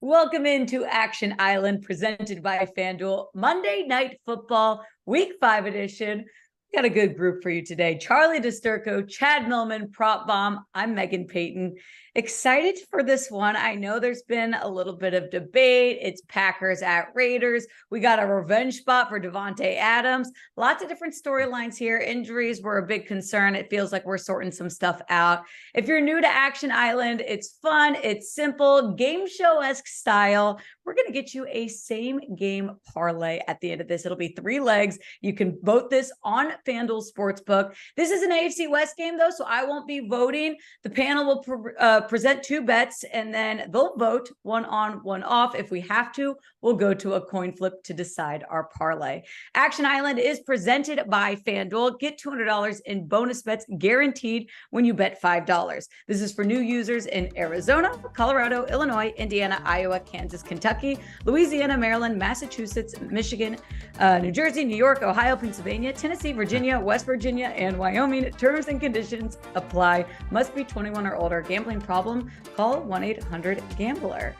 Welcome into Action Island, presented by FanDuel. Monday Night Football, Week 5 edition. We got a good group for you today. Charlie DiSturco, Chad Millman, Prop Bomb. I'm Meghan Payton. Excited for this one. I know there's been a little bit of debate. It's Packers at Raiders. We got a revenge spot for Davante Adams. Lots of different storylines here. Injuries were a big concern. It feels like we're sorting some stuff out. If you're new to Action Island, it's fun. It's simple, game show-esque style. We're going to get you a same game parlay at the end of this. It'll be 3 legs. You can vote this on FanDuel Sportsbook. This is an AFC West game, though, so I won't be voting. The panel will present 2 bets, and then they'll vote one on, one off. If we have to, we'll go to a coin flip to decide our parlay. Action Island is presented by FanDuel. Get $200 in bonus bets guaranteed when you bet $5. This is for new users in Arizona, Colorado, Illinois, Indiana, Iowa, Kansas, Kentucky, Louisiana, Maryland, Massachusetts, Michigan, New Jersey, New York, Ohio, Pennsylvania, Tennessee, Virginia, West Virginia, and Wyoming. Terms and conditions apply. Must be 21 or older. Gambling problem? Call 1-800-GAMBLER.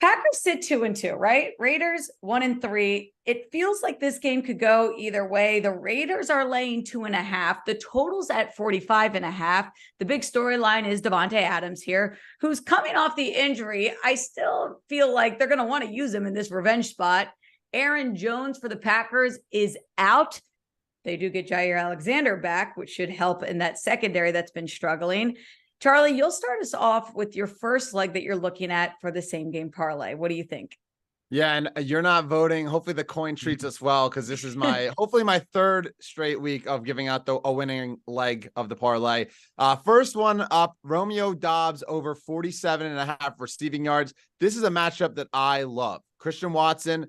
Packers sit 2-2, right? Raiders 1-3. It feels like this game could go either way. The Raiders are laying 2.5. The total's at 45.5. The big storyline is Davante Adams here, who's coming off the injury. I still feel like they're going to want to use him in this revenge spot. Aaron Jones for the Packers is out. They do get Jair Alexander back, which should help in that secondary that's been struggling. Charlie, you'll start us off with your first leg that you're looking at for the same game parlay. What do you think? Yeah, and you're not voting. Hopefully the coin treats us well, because this is hopefully my 3rd straight week of giving out a winning leg of the parlay. First one up, Romeo Dobs over 47.5 receiving yards. This is a matchup that I love. Christian Watson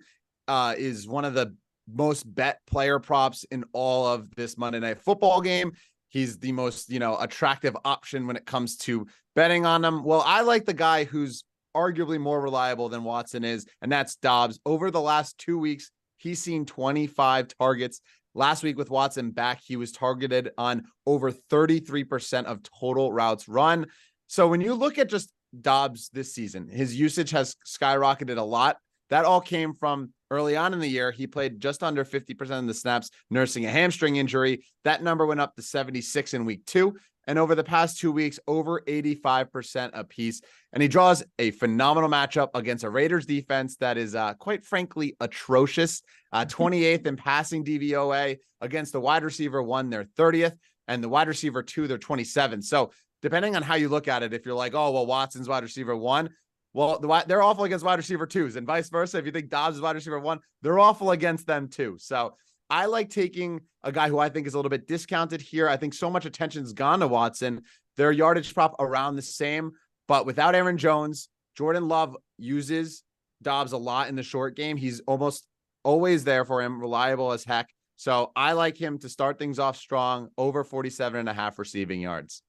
is one of the most bet player props in all of this Monday Night Football game. He's the most, attractive option when it comes to betting on him. Well, I like the guy who's arguably more reliable than Watson is, and that's Dobbs. Over the last 2 weeks, he's seen 25 targets. Last week with Watson back, he was targeted on over 33% of total routes run. So when you look at just Dobbs this season, his usage has skyrocketed a lot. That all came from early on in the year. He played just under 50% of the snaps, nursing a hamstring injury. That number went up to 76 in week 2. And over the past 2 weeks, over 85% apiece. And he draws a phenomenal matchup against a Raiders defense that is, quite frankly, atrocious. 28th in passing DVOA against the wide receiver 1, they're 30th, and the wide receiver 2, they're 27th. So depending on how you look at it, if you're like, oh, well, Watson's wide receiver 1, well, they're awful against wide receiver 2s, and vice versa. If you think Dobbs is wide receiver 1, they're awful against them too. So I like taking a guy who I think is a little bit discounted here. I think so much attention's gone to Watson. Their yardage prop around the same, but without Aaron Jones, Jordan Love uses Dobbs a lot in the short game. He's almost always there for him, reliable as heck. So I like him to start things off strong, over 47.5 receiving yards.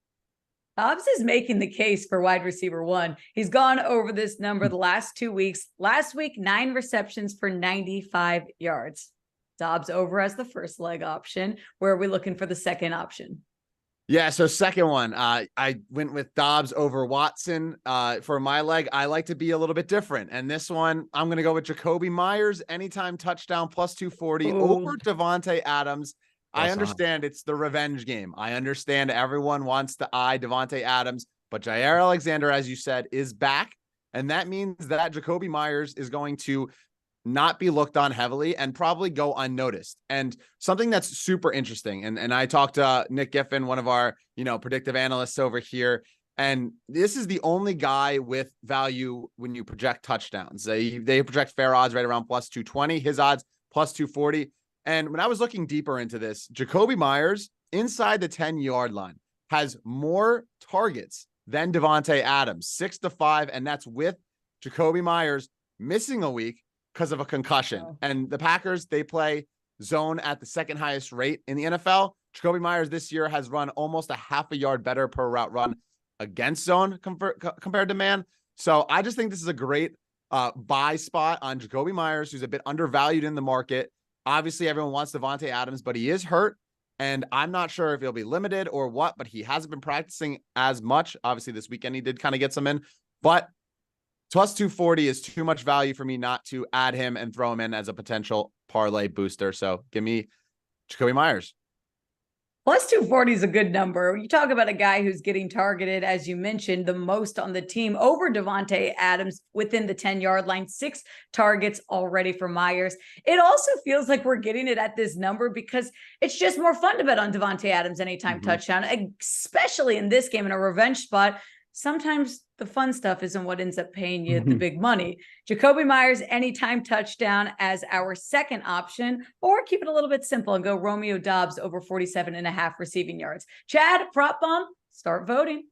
Dobbs is making the case for wide receiver 1. He's gone over this number the last 2 weeks. Last week, 9 receptions for 95 yards. Dobbs over as the first leg option. Where are we looking for the second option? Yeah, so second one, I went with Dobbs over Watson. For my leg, I like to be a little bit different. And this one, I'm going to go with Jacoby Meyers, anytime touchdown, plus 240 over Davante Adams. I understand it's the revenge game. I understand everyone wants to eye Davante Adams, but Jair Alexander, as you said, is back. And that means that Jacoby Meyers is going to not be looked on heavily and probably go unnoticed. And something that's super interesting. And I talked to Nick Giffen, one of our, predictive analysts over here. And this is the only guy with value when you project touchdowns. They project fair odds right around plus 220, his odds plus 240. And when I was looking deeper into this, Jacoby Meyers inside the 10-yard line has more targets than Davante Adams, 6-5. And that's with Jacoby Meyers missing a week because of a concussion. Oh. And the Packers, they play zone at the second highest rate in the NFL. Jacoby Meyers this year has run almost a half a yard better per route run against zone compared to man. So I just think this is a great buy spot on Jacoby Meyers, who's a bit undervalued in the market. Obviously, everyone wants Davante Adams, but he is hurt. And I'm not sure if he'll be limited or what, but he hasn't been practicing as much. Obviously, this weekend he did kind of get some in. But Plus 240 is too much value for me not to add him and throw him in as a potential parlay booster. So give me Jacoby Meyers. Plus 240 is a good number. You talk about a guy who's getting targeted, as you mentioned, the most on the team over Davante Adams within the 10-yard line, 6 targets already for Meyers. It also feels like we're getting it at this number because it's just more fun to bet on Davante Adams anytime touchdown, especially in this game in a revenge spot. Sometimes the fun stuff isn't what ends up paying you the big money. Jacoby Meyers, anytime touchdown as our second option, or keep it a little bit simple and go Romeo Dobbs over 47.5 receiving yards. Chad, prop bomb, start voting.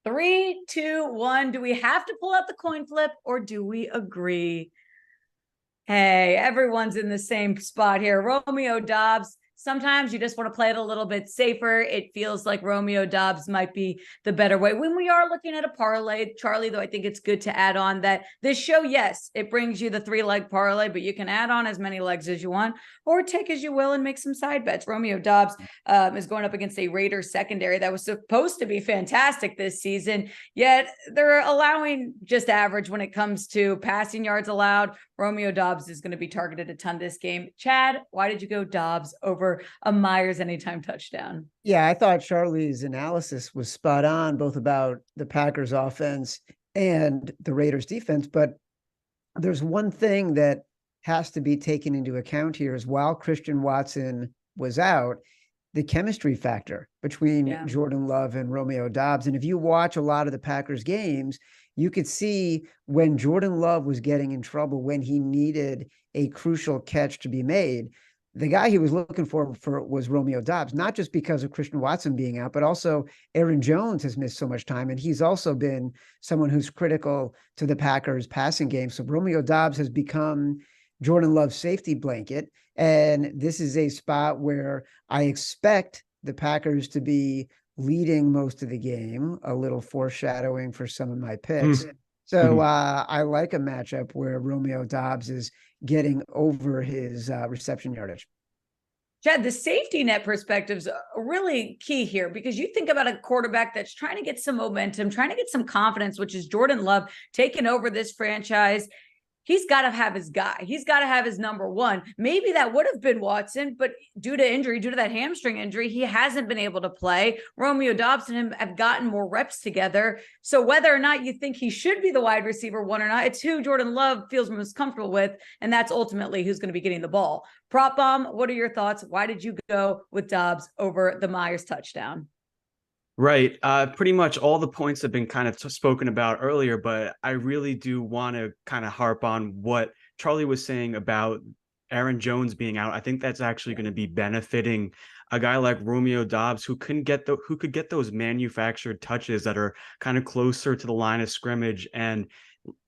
Three, two, one. Do we have to pull out the coin flip or do we agree? Hey, everyone's in the same spot here. Romeo Dobbs. Sometimes you just want to play it a little bit safer. It feels like Romeo Dobbs might be the better way. When we are looking at a parlay, Charlie, though, I think it's good to add on that this show, yes, it brings you the 3-leg parlay, but you can add on as many legs as you want or take as you will and make some side bets. Romeo Dobbs is going up against a Raiders secondary that was supposed to be fantastic this season, yet they're allowing just average when it comes to passing yards allowed. Romeo Dobbs is going to be targeted a ton this game. Chad, why did you go Dobbs over a Meyers anytime touchdown? Yeah, I thought Charlie's analysis was spot on, both about the Packers offense and the Raiders defense. But there's one thing that has to be taken into account here is while Christian Watson was out, the chemistry factor between Jordan Love and Romeo Dobbs. And if you watch a lot of the Packers games, you could see when Jordan Love was getting in trouble, when he needed a crucial catch to be made, the guy he was looking for was Romeo Dobbs, not just because of Christian Watson being out, but also Aaron Jones has missed so much time. And he's also been someone who's critical to the Packers passing game. So Romeo Dobbs has become Jordan Love's safety blanket. And this is a spot where I expect the Packers to be leading most of the game, a little foreshadowing for some of my picks. So I like a matchup where Romeo Dobbs is getting over his reception yardage. Chad, the safety net perspective is really key here because you think about a quarterback that's trying to get some momentum, trying to get some confidence, which is Jordan Love taking over this franchise. He's got to have his guy. He's got to have his number one. Maybe that would have been Watson, but due to injury, due to that hamstring injury, he hasn't been able to play. Romeo Dobbs and him have gotten more reps together. So whether or not you think he should be the wide receiver one or not, it's who Jordan Love feels most comfortable with, and that's ultimately who's going to be getting the ball. Prop bomb, what are your thoughts? Why did you go with Dobbs over the Meyers touchdown? Right. Pretty much all the points have been kind of spoken about earlier, but I really do want to kind of harp on what Charlie was saying about Aaron Jones being out. I think that's actually going to be benefiting a guy like Romeo Dobbs, who could get those manufactured touches that are kind of closer to the line of scrimmage. And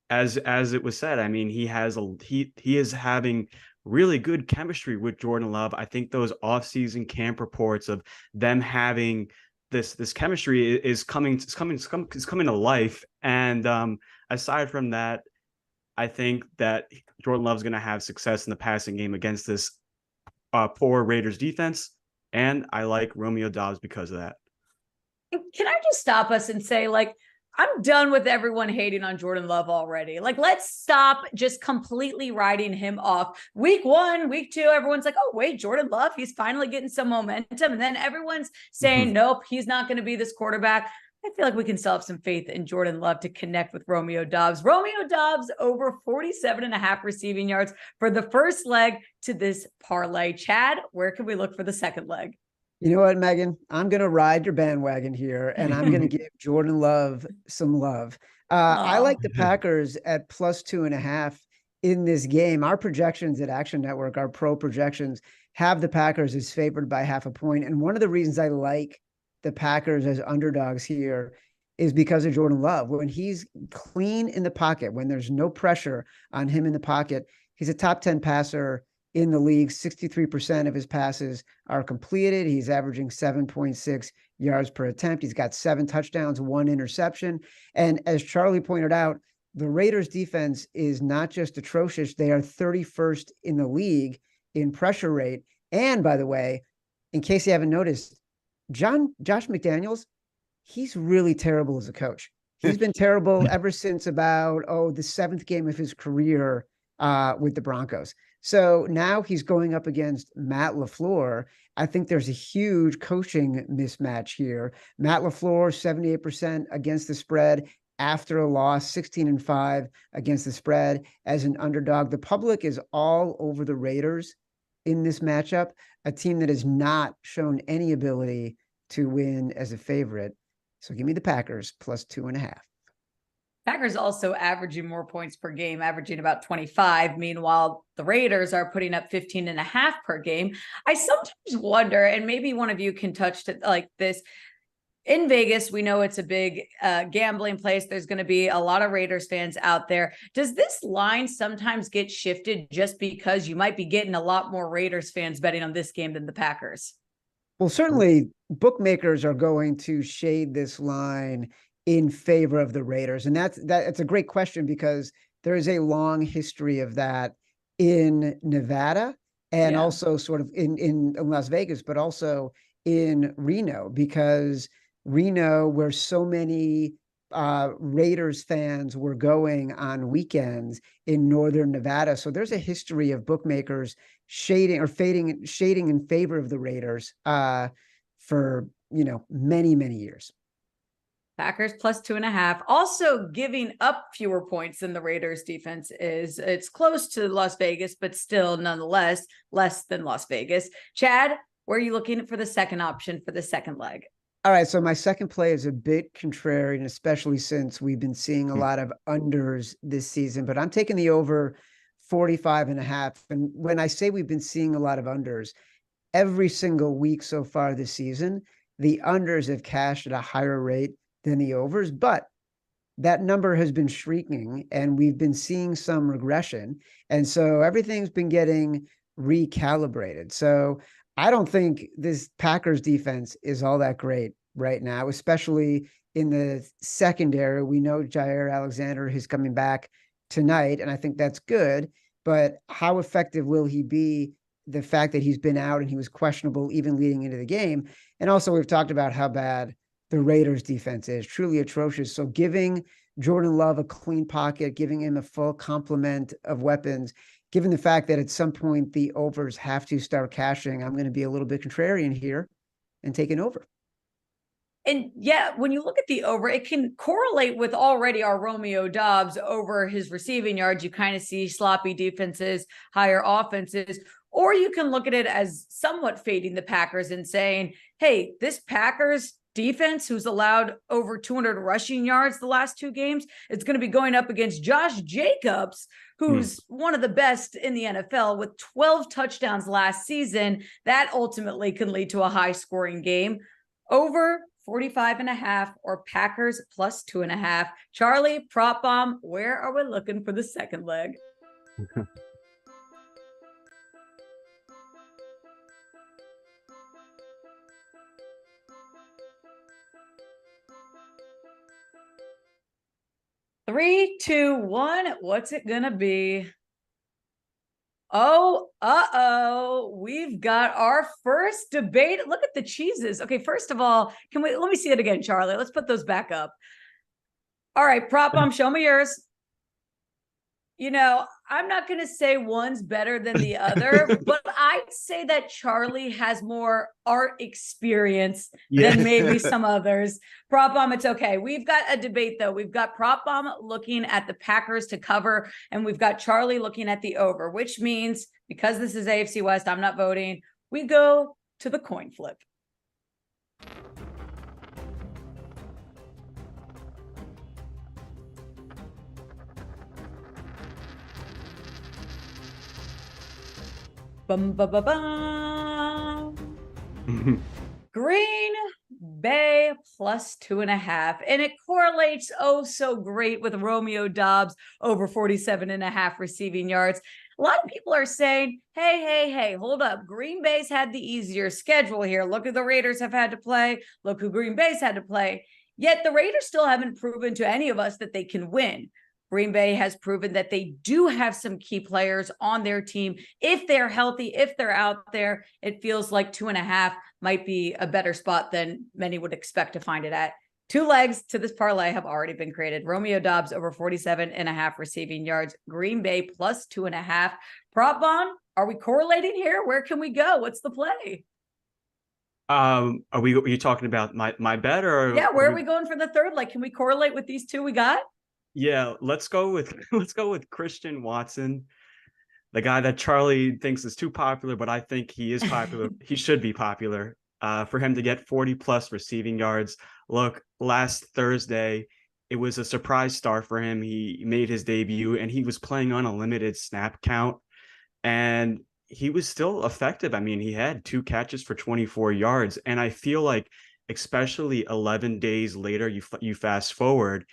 as it was said, I mean, he is having really good chemistry with Jordan Love. I think those offseason camp reports of them having this chemistry is coming to life. And aside from that, I think that Jordan Love's going to have success in the passing game against this poor Raiders defense. And I like Romeo Dobbs because of that. Can I just stop us and say, like, I'm done with everyone hating on Jordan Love already. Like, let's stop just completely writing him off. Week 1, week 2, everyone's like, oh, wait, Jordan Love, he's finally getting some momentum. And then everyone's saying, nope, he's not going to be this quarterback. I feel like we can still have some faith in Jordan Love to connect with Romeo Dobbs. Romeo Dobbs over 47.5 receiving yards for the first leg to this parlay. Chad, where can we look for the second leg? You know what, Megan? I'm going to ride your bandwagon here, and I'm going to give Jordan Love some love. I like the Packers at plus 2.5 in this game. Our projections at Action Network, our pro projections, have the Packers as favored by 0.5 point. And one of the reasons I like the Packers as underdogs here is because of Jordan Love. When he's clean in the pocket, when there's no pressure on him in the pocket, he's a top 10 passer in the league. 63% of his passes are completed. He's averaging 7.6 yards per attempt. He's got 7 touchdowns, 1 interception. And as Charlie pointed out, the Raiders defense is not just atrocious. They are 31st in the league in pressure rate. And by the way, in case you haven't noticed, Josh McDaniels, he's really terrible as a coach. He's been terrible ever since about, the 7th game of his career with the Broncos. So now he's going up against Matt LaFleur. I think there's a huge coaching mismatch here. Matt LaFleur, 78% against the spread after a loss, 16-5 against the spread as an underdog. The public is all over the Raiders in this matchup, a team that has not shown any ability to win as a favorite. So give me the Packers plus 2.5. Packers also averaging more points per game, averaging about 25. Meanwhile, the Raiders are putting up 15.5 per game. I sometimes wonder, and maybe one of you can touch it like this. In Vegas, we know it's a big gambling place. There's going to be a lot of Raiders fans out there. Does this line sometimes get shifted just because you might be getting a lot more Raiders fans betting on this game than the Packers? Well, certainly bookmakers are going to shade this line in favor of the Raiders. And that's a great question because there is a long history of that in Nevada and also sort of in Las Vegas, but also in Reno, because Reno, where so many Raiders fans were going on weekends in northern Nevada. So there's a history of bookmakers shading in favor of the Raiders for, many, many years. Packers plus 2.5. Also giving up fewer points than the Raiders defense is. It's close to Las Vegas, but still nonetheless less than Las Vegas. Chad, where are you looking for the second option for the second leg? All right, so my second play is a bit contrarian, especially since we've been seeing a lot of unders this season, but I'm taking the over 45.5. And when I say we've been seeing a lot of unders, every single week so far this season, the unders have cashed at a higher rate than the overs, but that number has been shrinking and we've been seeing some regression. And so everything's been getting recalibrated. So I don't think this Packers defense is all that great right now, especially in the secondary. We know Jair Alexander is coming back tonight, and I think that's good. But how effective will he be? The fact that he's been out and he was questionable even leading into the game. And also we've talked about how bad the Raiders defense is, truly atrocious. So giving Jordan Love a clean pocket, giving him a full complement of weapons, given the fact that at some point the overs have to start cashing, I'm going to be a little bit contrarian here and take an over. And yeah, when you look at the over, it can correlate with already our Romeo Dobs over his receiving yards. You kind of see sloppy defenses, higher offenses, or you can look at it as somewhat fading the Packers and saying, hey, this Packers defense, who's allowed over 200 rushing yards the last 2 games, it's going to be going up against Josh Jacobs, who's one of the best in the NFL with 12 touchdowns last season. That ultimately can lead to a high scoring game. Over 45.5 or Packers plus 2.5. Charlie, prop bomb, where are we looking for the second leg? Three, two, one. What's it gonna be? Oh, we've got our first debate. Look at the cheeses. Okay, first of all, let me see it again, Charlie. Let's put those back up. All right, prop bomb, show me yours. I'm not going to say one's better than the other, but I'd say that Charlie has more art experience than maybe some others. Prop bomb, it's okay. We've got a debate, though. We've got prop bomb looking at the Packers to cover, and we've got Charlie looking at the over, which means because this is AFC West, I'm not voting. We go to the coin flip. Bum, bum, bum, bum. Green Bay plus 2.5. And it correlates so great with Romeo Dobs over 47.5 receiving yards. A lot of people are saying, hey, hold up. Green Bay's had the easier schedule here. Look at the Raiders have had to play. Look who Green Bay's had to play. Yet the Raiders still haven't proven to any of us that they can win. Green Bay has proven that they do have some key players on their team. If they're healthy, if they're out there, it feels like 2.5 might be a better spot than many would expect to find it at. 2 legs to this parlay have already been created. Romeo Dobbs over 47.5 receiving yards. Green Bay plus 2.5. Prop bond, are we correlating here? Where can we go? What's the play? Are you talking about my bet, or yeah, where are we going for the third? Like, can we correlate with these two we got? Yeah, let's go with Christian Watson, the guy that Charlie thinks is too popular, but I think he is popular. He should be popular. For him to get 40 plus receiving yards. Look, last Thursday, it was a surprise start for him. He made his debut and he was playing on a limited snap count, and he was still effective. I mean, he had 2 catches for 24 yards. And I feel like, especially 11 days later, you fast forward,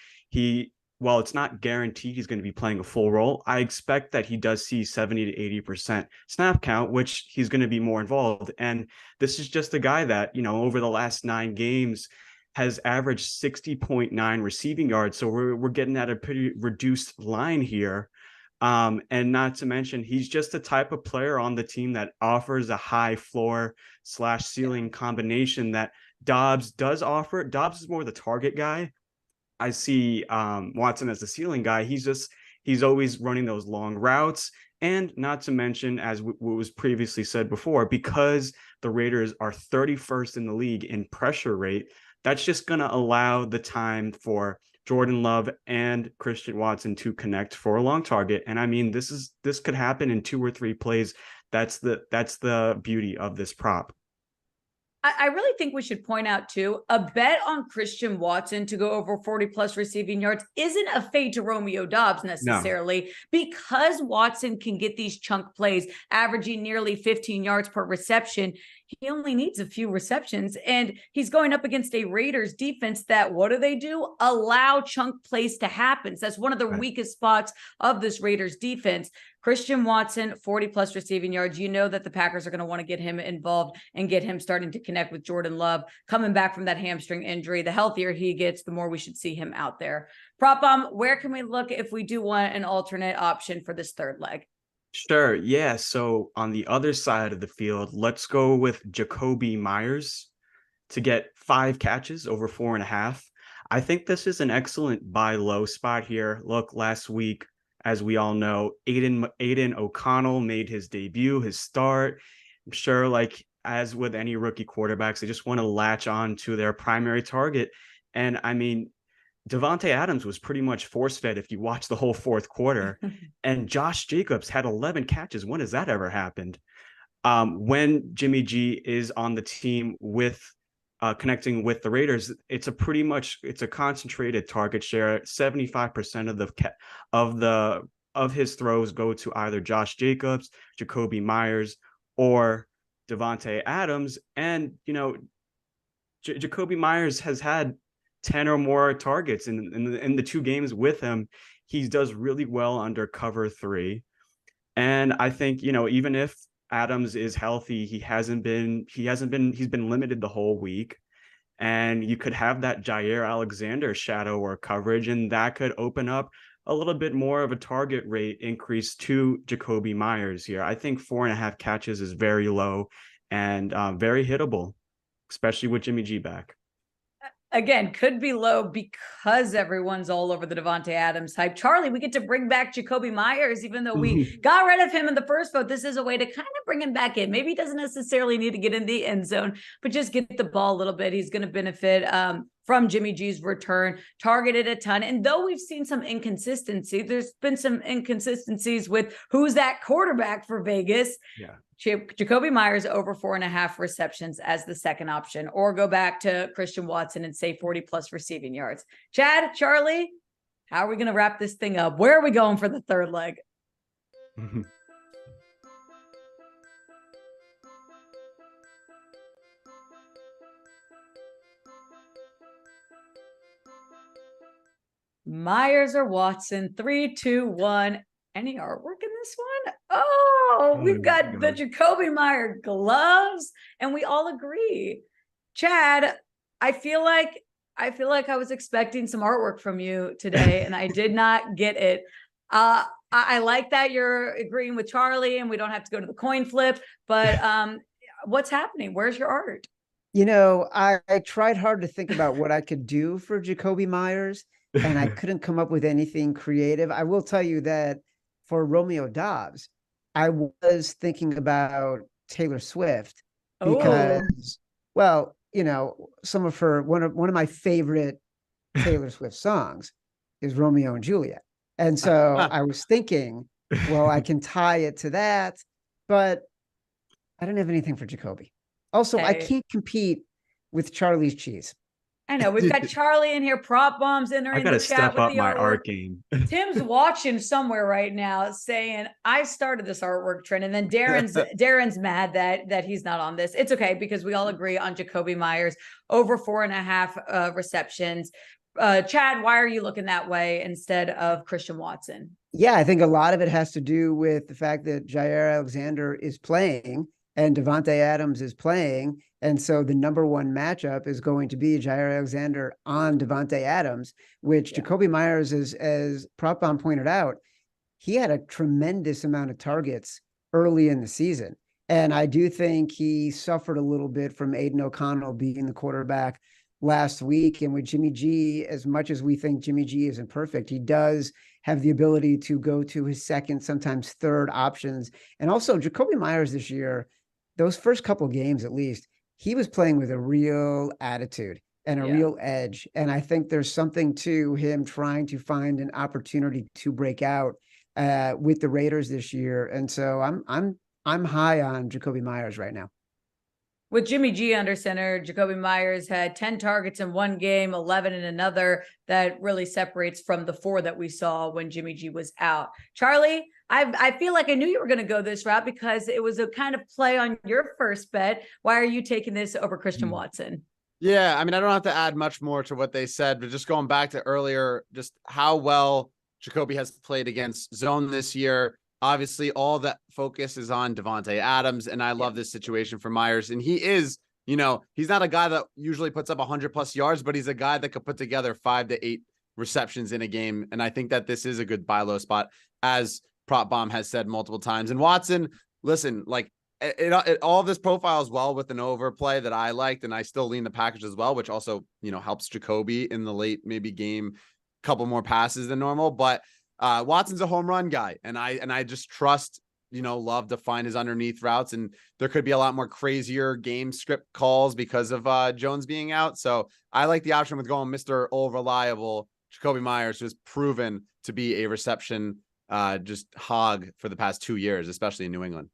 while it's not guaranteed he's going to be playing a full role, I expect that he does see 70 to 80% snap count, which he's going to be more involved. And this is just a guy that, over the last 9 games has averaged 60.9 receiving yards. So we're getting at a pretty reduced line here. And not to mention, he's just the type of player on the team that offers a high floor / ceiling combination that Dobbs does offer. Dobbs is more the target guy. I see Watson as the ceiling guy. He's always running those long routes. And not to mention, as what was previously said before, because the Raiders are 31st in the league in pressure rate, that's just going to allow the time for Jordan Love and Christian Watson to connect for a long target. And I mean, this could happen in 2 or 3 plays. That's the beauty of this prop. I really think we should point out too, a bet on Christian Watson to go over 40 plus receiving yards isn't a fade to Romeo Dobbs necessarily, because Watson can get these chunk plays averaging nearly 15 yards per reception. He only needs a few receptions, and he's going up against a Raiders defense that, what do? Allow chunk plays to happen. So that's one of the weakest spots of this Raiders defense. Christian Watson, 40 plus receiving yards. You know that the Packers are going to want to get him involved and get him starting to connect with Jordan Love coming back from that hamstring injury. The healthier he gets, the more we should see him out there. Prop bomb, where can we look if we do want an alternate option for this third leg? Sure. Yeah. So on the other side of the field, let's go with Jacoby Meyers to get 5 catches over 4.5. I think this is an excellent buy low spot here. Look, last week, as we all know, Aiden O'Connell made his debut, his start. I'm sure, like as with any rookie quarterbacks, they just want to latch on to their primary target. And I mean, Davante Adams was pretty much force-fed if you watch the whole 4th quarter. And Josh Jacobs had 11 catches. When has that ever happened? When Jimmy G is on the team with connecting with the Raiders, it's a concentrated target share. 75% of his throws go to either Josh Jacobs, Jacoby Meyers, or Davante Adams. And Jacoby Meyers has had 10 or more targets in the 2 games with him. He does really well under cover 3. And I think, even if Adams is healthy, he's been limited the whole week. And you could have that Jair Alexander shadow or coverage, and that could open up a little bit more of a target rate increase to Jacoby Meyers here. I think 4.5 catches is very low and very hittable, especially with Jimmy G back. Again, could be low because everyone's all over the Davante Adams hype. Charlie, we get to bring back Jacoby Meyers, even though we got rid of him in the first vote. This is a way to kind of bring him back in. Maybe he doesn't necessarily need to get in the end zone, but just get the ball a little bit. He's going to benefit from Jimmy G's return, targeted a ton. And though we've seen some inconsistency, there's been some inconsistencies with who's that quarterback for Vegas. Yeah. Jacoby Meyers over 4.5 receptions as the second option, or go back to Christian Watson and say 40 plus receiving yards. Chad, Charlie, how are we going to wrap this thing up? Where are we going for the third leg? Meyers or Watson, 3, 2, 1. Any artwork in this one? Oh, we've got the Jacoby Meyers gloves, and we all agree. Chad, I feel like I feel like I was expecting some artwork from you today, and I did not get it. I like that you're agreeing with Charlie, and we don't have to go to the coin flip. But what's happening? Where's your art? You know, I tried hard to think about what I could do for Jacoby Myers, and I couldn't come up with anything creative. I will tell you that for Romeo Dobbs, I was thinking about Taylor Swift because, well, you know, one of my favorite Taylor Swift songs is Romeo and Juliet. And so I was thinking, well, I can tie it to that, but I don't have anything for Jacoby. Also, I can't compete with Charlie's cheese. I know we've got Charlie in here, prop bombs in there. I gotta step up my art game. Tim's watching somewhere right now saying, I started this artwork trend, and then Darren's mad that he's not on this. It's okay, because we all agree on Jacoby Myers over 4.5 receptions. Chad, why are you looking that way instead of Christian Watson? Yeah, I think a lot of it has to do with the fact that Jair Alexander is playing and Davante Adams is playing. And so the number one matchup is going to be Jair Alexander on Davante Adams, which Jacoby Myers, as Prop Bomb pointed out, he had a tremendous amount of targets early in the season. And I do think he suffered a little bit from Aiden O'Connell being the quarterback last week. And with Jimmy G, as much as we think Jimmy G isn't perfect, he does have the ability to go to his second, sometimes third options. And also Jacoby Myers this year, those first couple of games at least, he was playing with a real attitude and a real edge. And I think there's something to him trying to find an opportunity to break out with the Raiders this year. And so I'm high on Jacoby Myers right now. With Jimmy G under center, Jacoby Myers had 10 targets in one game, 11 in another. That really separates from the 4 that we saw when Jimmy G was out. Charlie, I feel like I knew you were going to go this route because it was a kind of play on your first bet. Why are you taking this over Christian Watson? Yeah, I mean, I don't have to add much more to what they said, but just going back to earlier, just how well Jacoby has played against zone this year. Obviously, all that focus is on Davante Adams, and I love this situation for Myers. And he is, you know, he's not a guy that usually puts up 100+ yards, but he's a guy that could put together 5 to 8 receptions in a game. And I think that this is a good buy low spot, as Prop Bomb has said multiple times. And Watson, listen, like it all of this profiles well with an overplay that I liked, and I still lean the package as well, which also, you know, helps Jacoby in the late maybe game, couple more passes than normal. But Watson's a home run guy, and I just trust, you know, love to find his underneath routes, and there could be a lot more crazier game script calls because of Jones being out. So I like the option with going Mr. All Reliable Jacoby Myers, who's proven to be a reception just hog for the past 2 years, especially in New England.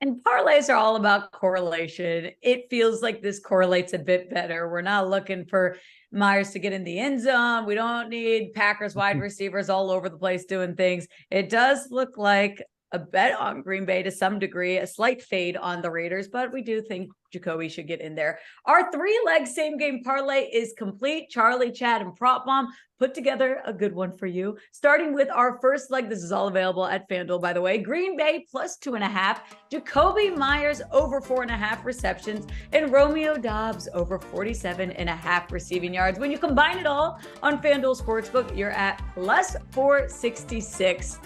And parlays are all about correlation. It feels like this correlates a bit better. We're not looking for Myers to get in the end zone. We don't need Packers wide receivers all over the place doing things. It does look like a bet on Green Bay to some degree, a slight fade on the Raiders, but we do think Jacoby should get in there. Our 3-leg same game parlay is complete. Charlie, Chad, and Prop Bomb put together a good one for you. Starting with our first leg, this is all available at FanDuel, by the way. Green Bay plus 2.5, Jacoby Myers over 4.5 receptions, and Romeo Dobbs over 47.5 receiving yards. When you combine it all on FanDuel Sportsbook, you're at plus 466.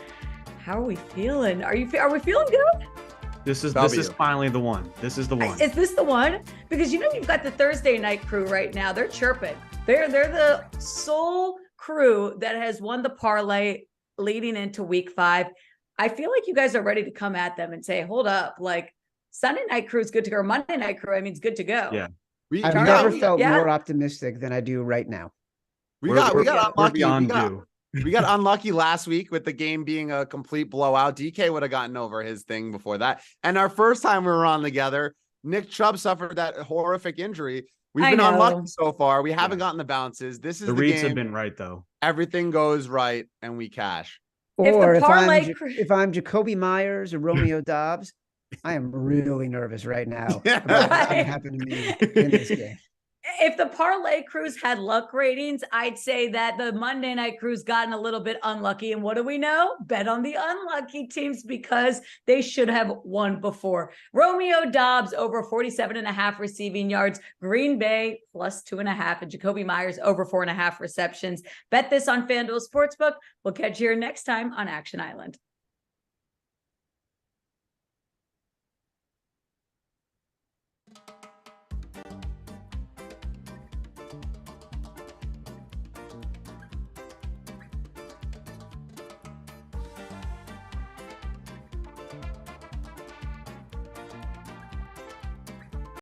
How are we feeling? Are we feeling good? This is finally the one. This is the one. Is this the one? Because you know you've got the Thursday night crew right now. They're chirping. They're the sole crew that has won the parlay leading into week 5. I feel like you guys are ready to come at them and say, hold up, like Sunday night crew is good to go, or Monday night crew, I mean, it's good to go. Yeah. I've never felt more optimistic than I do right now. We got unlucky. We got unlucky last week with the game being a complete blowout. DK would have gotten over his thing before that. And our first time we were on together, Nick Chubb suffered that horrific injury. We've been unlucky so far. We haven't gotten the bounces. This is the reads game. Have been right though. Everything goes right and we cash. Or if I'm Jacoby Myers or Romeo Dobbs, I am really nervous right now about what's going to happen to me in this game. if the parlay crews had luck ratings, I'd say that the Monday night crew's gotten a little bit unlucky. And what do we know? Bet on the unlucky teams because they should have won before. Romeo Dobbs over 47.5 receiving yards. Green Bay plus 2.5, and Jacoby Meyers over 4.5 receptions. Bet this on FanDuel Sportsbook. We'll catch you here next time on Action Island.